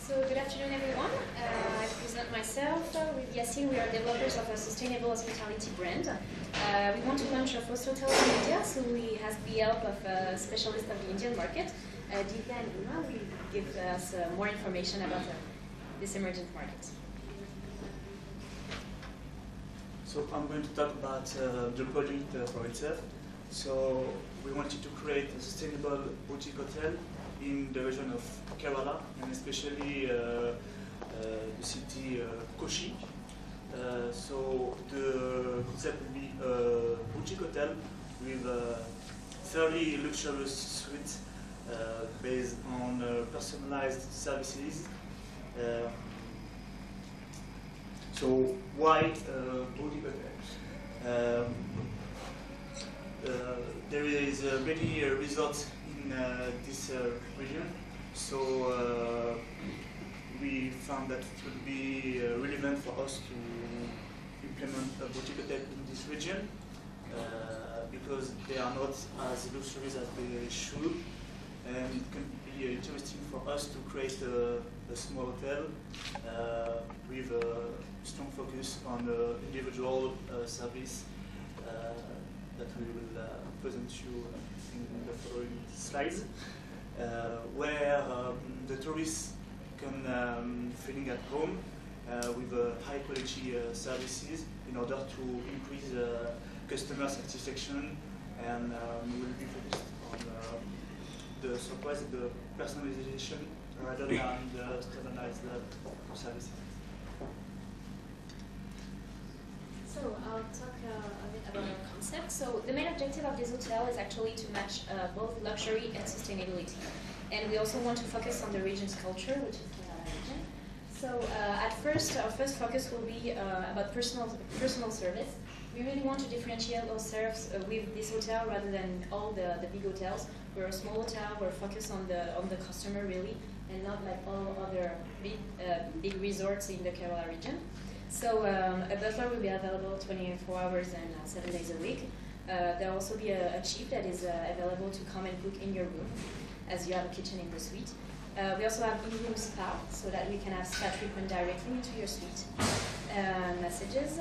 So good afternoon, everyone. I present myself. With Yassine, we are developers of a sustainable hospitality brand. We want to launch our first hotel in India, so we have the help of a specialist of the Indian market. Divya and Uma will give us more information about this emergent market. So I'm going to talk about the project for itself. So we wanted to create a sustainable boutique hotel in the region of Kerala, and especially the city Kochi. So the concept will be a boutique hotel with 30 luxurious suites based on personalized services. So why boutique hotel? There is many resorts in this region, so we found that it would be relevant for us to implement a boutique hotel in this region because they are not as luxurious as they should, and it can be interesting for us to create a small hotel with a strong focus on individual service that we will present you in the following slides, where the tourists can feeling at home with high quality services in order to increase customer satisfaction, and we will be focused on the surprise, the personalization rather than the standardized services. So I'll talk a bit about our concept. So the main objective of this hotel is actually to match both luxury and sustainability. And we also want to focus on the region's culture, which is Kerala region. So at first, our first focus will be about personal service. We really want to differentiate ourselves with this hotel rather than all the big hotels. We're a small hotel, we're focused on the customer really, and not like all other big resorts in the Kerala region. So a butler will be available 24 hours and 7 days a week. There will also be a chief that is available to come and cook in your room, as you have a kitchen in the suite. We also have in-room spa, so that we can have spa treatment directly into your suite. Messages.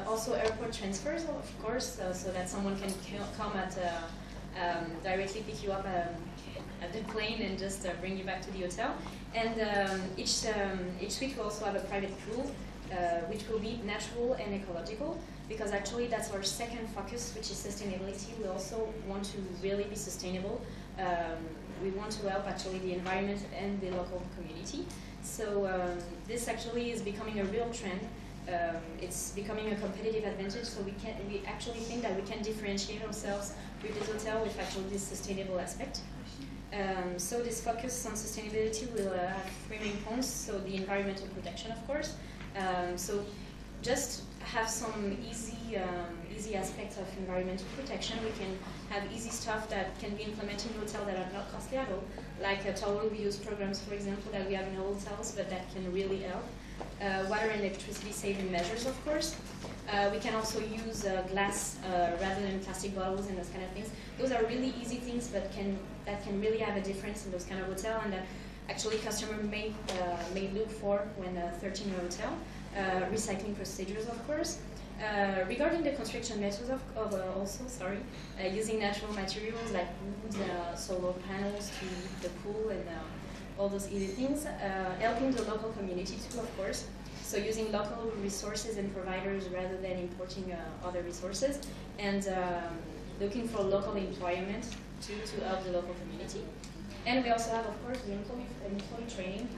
Also airport transfers, of course, so that someone can come at directly pick you up at the plane and just bring you back to the hotel. And each suite will also have a private pool, which will be natural and ecological, because actually that's our second focus, which is sustainability. We also want to really be sustainable. We want to help actually the environment and the local community. So this actually is becoming a real trend. It's becoming a competitive advantage, so we actually think that we can differentiate ourselves with this hotel with actually this sustainable aspect. So this focus on sustainability will have three main points. So the environmental protection, of course. So just have some easy aspects of environmental protection. We can have easy stuff that can be implemented in hotels that are not costly at all, like total reuse programs, for example, that we have in hotels, but that can really help. Water and electricity saving measures, of course. We can also use glass rather than plastic bottles and those kind of things. Those are really easy things, but that can really have a difference in those kind of hotels, and that actually customers may look for when searching a hotel. Recycling procedures, of course. Regarding the construction methods using natural materials like wood, solar panels to the pool, and all those easy things. Helping the local community too, of course. So using local resources and providers rather than importing other resources, and looking for local employment to help the local community. And we also have, of course, the employee training.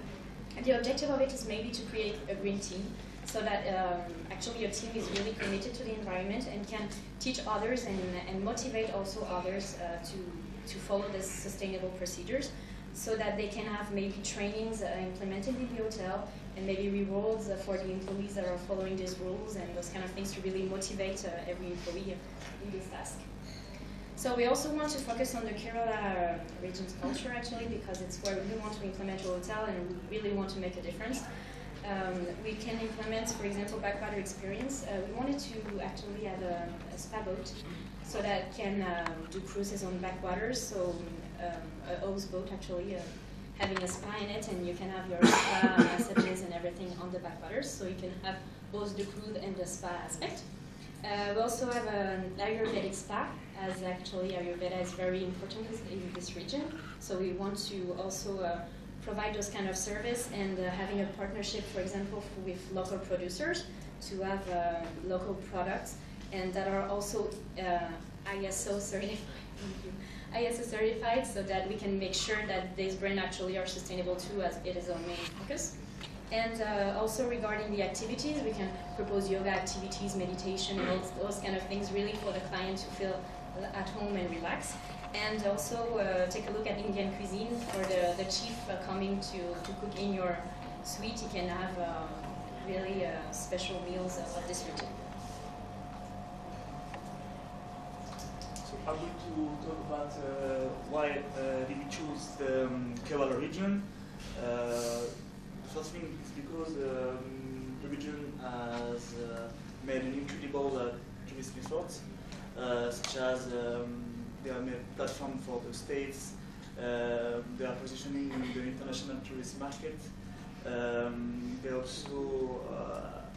And the objective of it is maybe to create a green team, so that actually your team is really committed to the environment and can teach others and motivate also others to follow these sustainable procedures, so that they can have maybe trainings implemented in the hotel, and maybe rewards for the employees that are following these rules and those kind of things to really motivate every employee in this task. So we also want to focus on the Kerala region's culture, actually, because it's where we want to implement a hotel and we really want to make a difference. We can implement, for example, backwater experience. We wanted to actually have a spa boat, so that can do cruises on backwaters. So a hose boat actually having a spa in it, and you can have your spa massages and everything on the backwaters, so you can have both the cruise and the spa aspect. We also have an Ayurvedic spa, as actually Ayurveda is very important in this region. So we want to also provide those kind of service and having a partnership, for example, with local producers to have local products and that are also ISO certified. ISO certified, so that we can make sure that these brands actually are sustainable too, as it is our main focus. And also regarding the activities, we can propose yoga activities, meditation, and all those kind of things really for the client to feel at home and relax. And also take a look at Indian cuisine for the chief coming to cook in your suite. You can have really special meals of this region. So I'm going to talk about why did we choose the Kerala region. First thing is because the region has made an incredible tourist efforts, such as they have made a platform for the states, they are positioning in the international tourist market, they also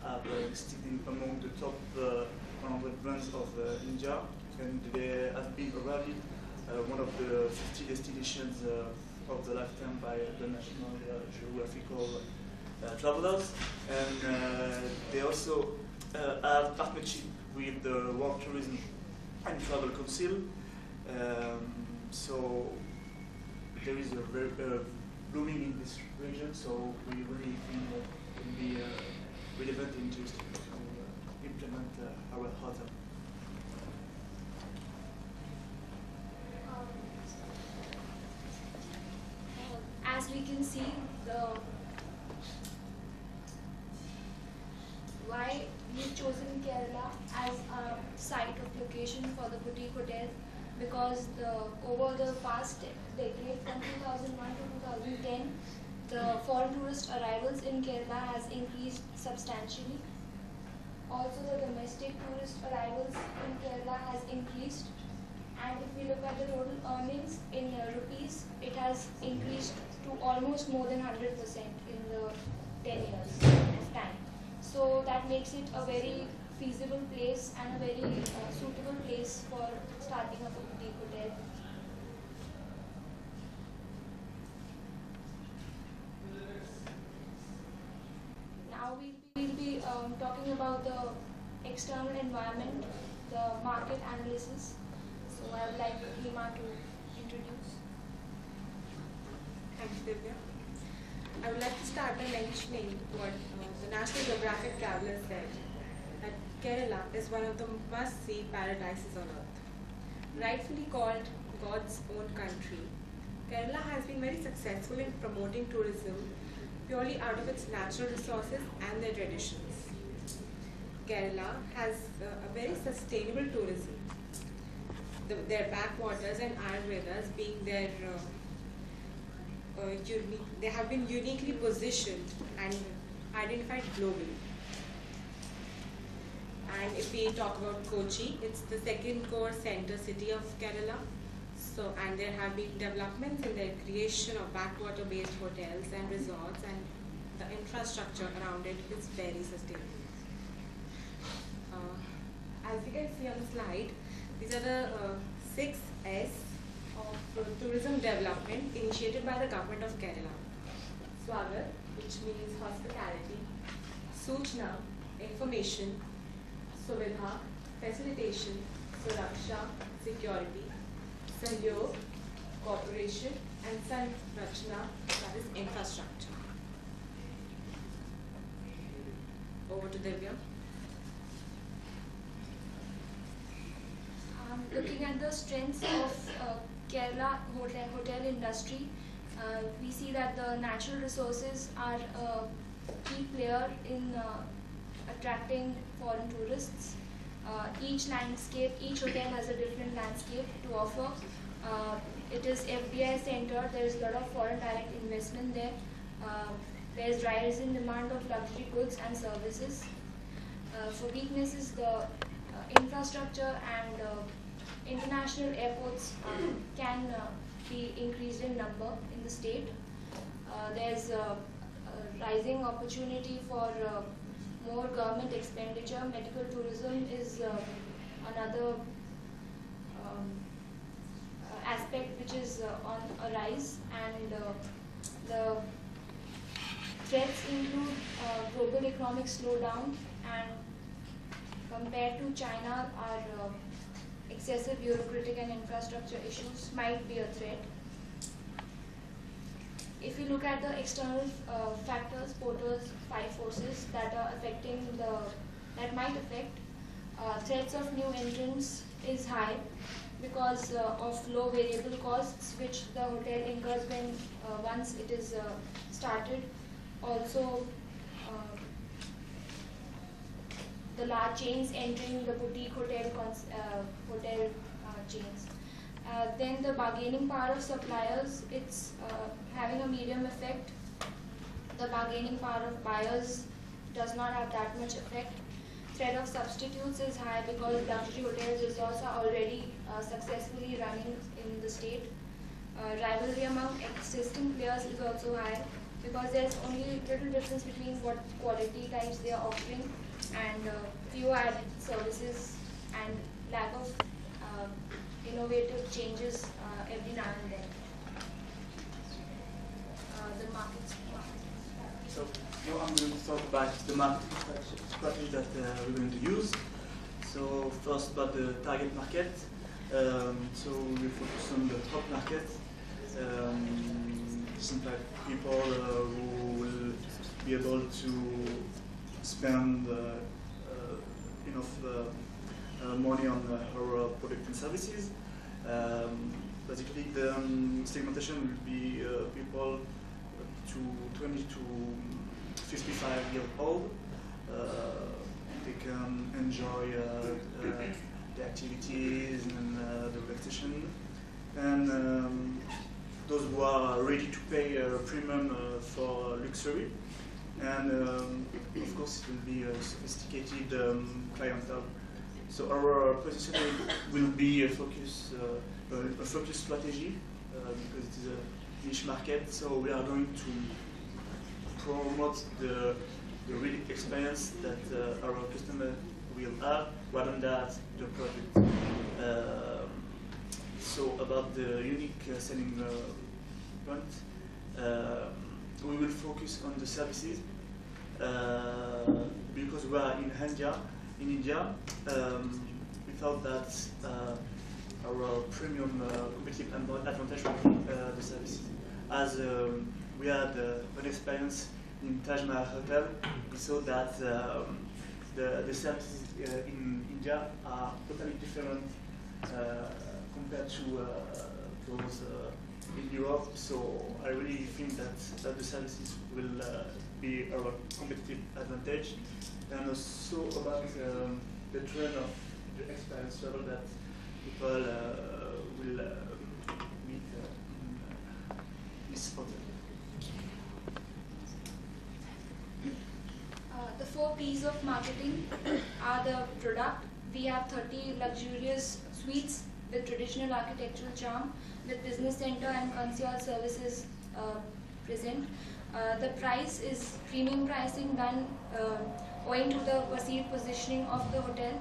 have listed among the top 100 brands of India, and they have been already one of the 50 destinations of the lifetime by the National Geographical Travelers, and they also have partnership with the World Tourism and Travel Council. So there is a very blooming in this region. So we really think that it will be relevant and interesting to implement our hotel. As we can see, why we've chosen Kerala as a site of location for the boutique hotel, because over the past decade, from 2001 to 2010, the foreign tourist arrivals in Kerala has increased substantially. Also, the domestic tourist arrivals in Kerala has increased. And if we look at the total earnings in rupees, it has increased to almost more than 100% in the 10 years of time. So that makes it a very feasible place and a very suitable place for starting up a boutique hotel. Now we'll be talking about the external environment, the market analysis. So I would like Hima to introduce. Thank you, Divya. I would like to start by mentioning what the National Geographic Traveler said, that Kerala is one of the must-see paradises on earth. Rightfully called God's own country, Kerala has been very successful in promoting tourism purely out of its natural resources and their traditions. Kerala has a very sustainable tourism. Their backwaters and Ayurvedas being their they have been uniquely positioned and identified globally. And if we talk about Kochi, it's the second core center city of Kerala. So, and there have been developments in their creation of backwater-based hotels and resorts, and the infrastructure around it is very sustainable. As you can see on the slide, these are the 6 S of tourism development initiated by the government of Kerala. Swagat, which means hospitality; Suchna, information; Suvidha, facilitation; Suraksha, security; Sahyog, cooperation; and Sanrachna, that is infrastructure. Over to Divya. Looking at the strengths of Kerala hotel industry, we see that the natural resources are a key player in attracting foreign tourists. Each hotel has a different landscape to offer. It is FDI centered. There is a lot of foreign direct investment there. There is rising demand of luxury goods and services. For weaknesses, the infrastructure and international airports can be increased in number in the state. there's a rising opportunity for more government expenditure. Medical tourism is another aspect which is on a rise, and the threats include global economic slowdown, and compared to China, our excessive bureaucratic and infrastructure issues might be a threat. If you look at the external factors, porters, five forces that are affecting that might affect, threats of new entrants is high because of low variable costs which the hotel incurs when once it is started. Also, the large chains entering the boutique hotel chains. Then the bargaining power of suppliers, it's having a medium effect. The bargaining power of buyers does not have that much effect. Threat of substitutes is high because luxury hotel resorts are already successfully running in the state. Rivalry among existing players is also high because there's only little difference between what quality types they are offering and few added services and lack of innovative changes every now and then. The markets. So now I'm going to talk about the market strategy that we're going to use. So first about the target market. So we focus on the top market. Something like people who will be able to spend enough money on our product and services. Basically, the segmentation will be people to 20 to 55 years old. They can enjoy the activities and the relaxation, and those who are ready to pay a premium for luxury. And of course, it will be a sophisticated clientele. So our positioning will be a focus strategy because it is a niche market. So we are going to promote the real experience that our customer will have, rather than that the product. So about the unique selling point, we will focus on the services because we are in India. In India, we thought that our premium competitive advantage would be the services. As we had an experience in Taj Mahal Hotel, we saw that the services in India are totally different compared to those in Europe. So I really think that the services will be our competitive advantage. And also about the trend of the experience travel that people will meet in this hotel. The 4 P's of marketing are the product. We have 30 luxurious suites with traditional architectural charm, with business center and concierge services present. The price is premium pricing done owing to the perceived positioning of the hotel.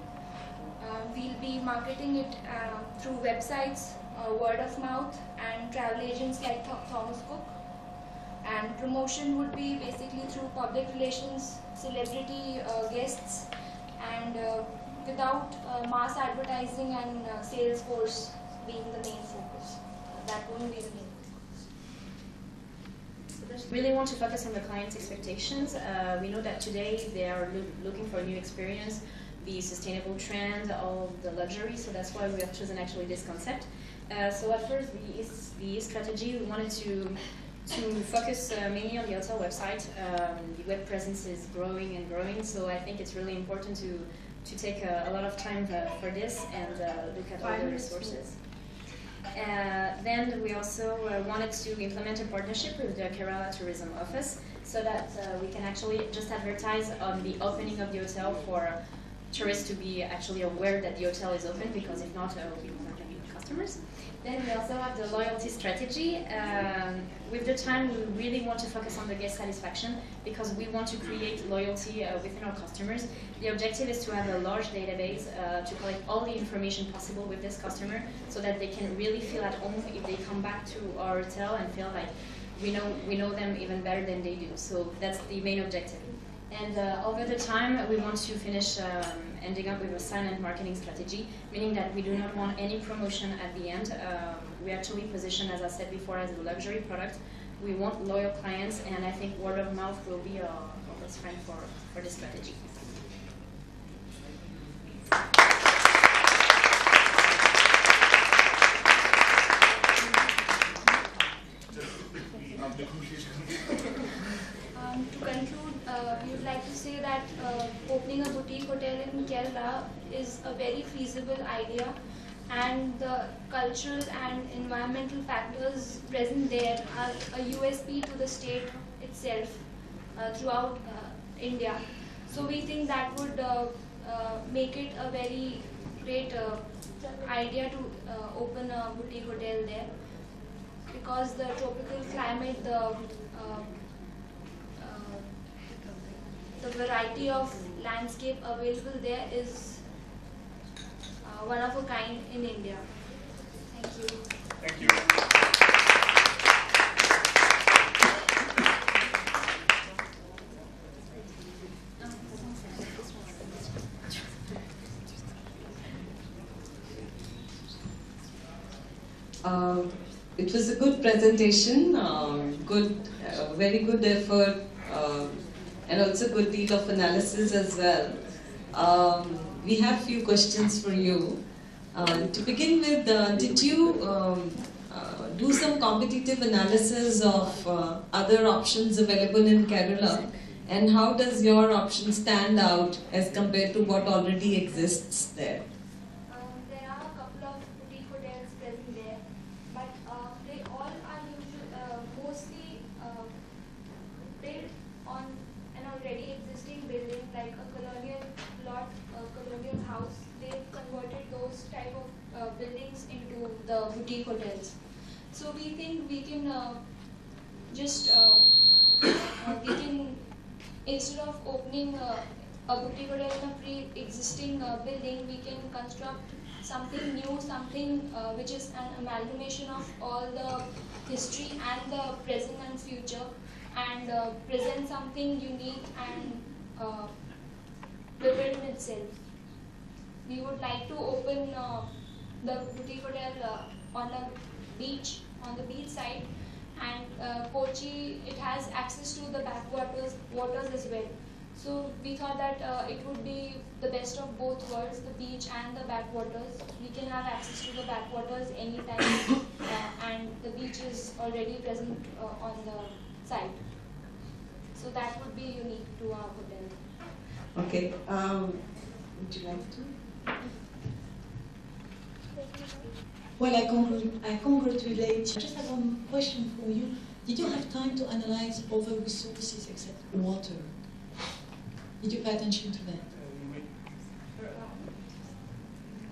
We'll be marketing it through websites, word of mouth, and travel agents like Thomas Cook. And promotion would be basically through public relations, celebrity guests, and without mass advertising and sales force being the main focus. That won't be the main focus. Really want to focus on the client's expectations. We know that today they are looking for a new experience, the sustainable trend, all the luxury, so that's why we have chosen actually this concept. So at first, the strategy, we wanted to focus mainly on the hotel website. The web presence is growing and growing, so I think it's really important to take a lot of time for this and look at all the resources. Then we also wanted to implement a partnership with the Kerala Tourism Office so that we can actually just advertise on the opening of the hotel for tourists to be actually aware that the hotel is open, because if not, people are going to be customers. customers. Then we also have the loyalty strategy. With the time, we really want to focus on the guest satisfaction because we want to create loyalty within our customers. The objective is to have a large database to collect all the information possible with this customer so that they can really feel at home if they come back to our hotel and feel like we know them even better than they do. So that's the main objective. And over the time, we want to finish ending up with a silent marketing strategy, meaning that we do not want any promotion at the end. We actually position, as I said before, as a luxury product. We want loyal clients, and I think word of mouth will be our best friend for this strategy. To conclude, we would like to say that opening a boutique hotel in Kerala is a very feasible idea, and the cultural and environmental factors present there are a USP to the state itself throughout India. So we think that would make it a very great idea to open a boutique hotel there, because the tropical climate, the variety of landscape available there is one of a kind in India. Thank you. Thank you. It was a good presentation, very good effort, and also good deal of analysis as well. We have a few questions for you. To begin with, did you do some competitive analysis of other options available in Kerala? And how does your option stand out as compared to what already exists there? There are a couple of boutique hotels present there, but they all are mostly built on an already existing building, like a colonial plot, a colonial house. They've converted those type of buildings into the boutique hotels. So we think we can instead of opening a boutique hotel in a pre-existing building, we can construct something new, something which is an amalgamation of all the history and the present and future, and present something unique and vivid in itself. We would like to open the boutique hotel on the beach side, and Kochi, it has access to the backwaters as well. So we thought that it would be the best of both worlds, the beach and the backwaters. We can have access to the backwaters anytime, and the beach is already present on the site. So that would be unique to our hotel. Okay. Would you like to? Well, I congratulate. I just have one question for you. Did you have time to analyze other resources except water? Did you pay attention to that?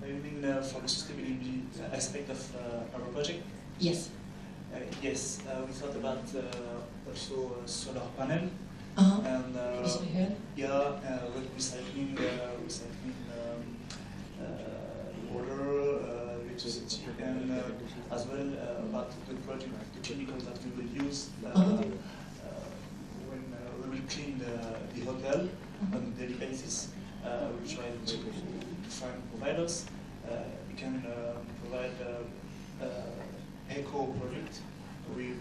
You mean for the sustainability aspect of our project? Yes. Yes, we thought about also solar panel and recycling water, electricity, and as well about the project, the chemicals that we will use when we will clean the hotel on a daily basis. We try to find providers. We can provide eco product with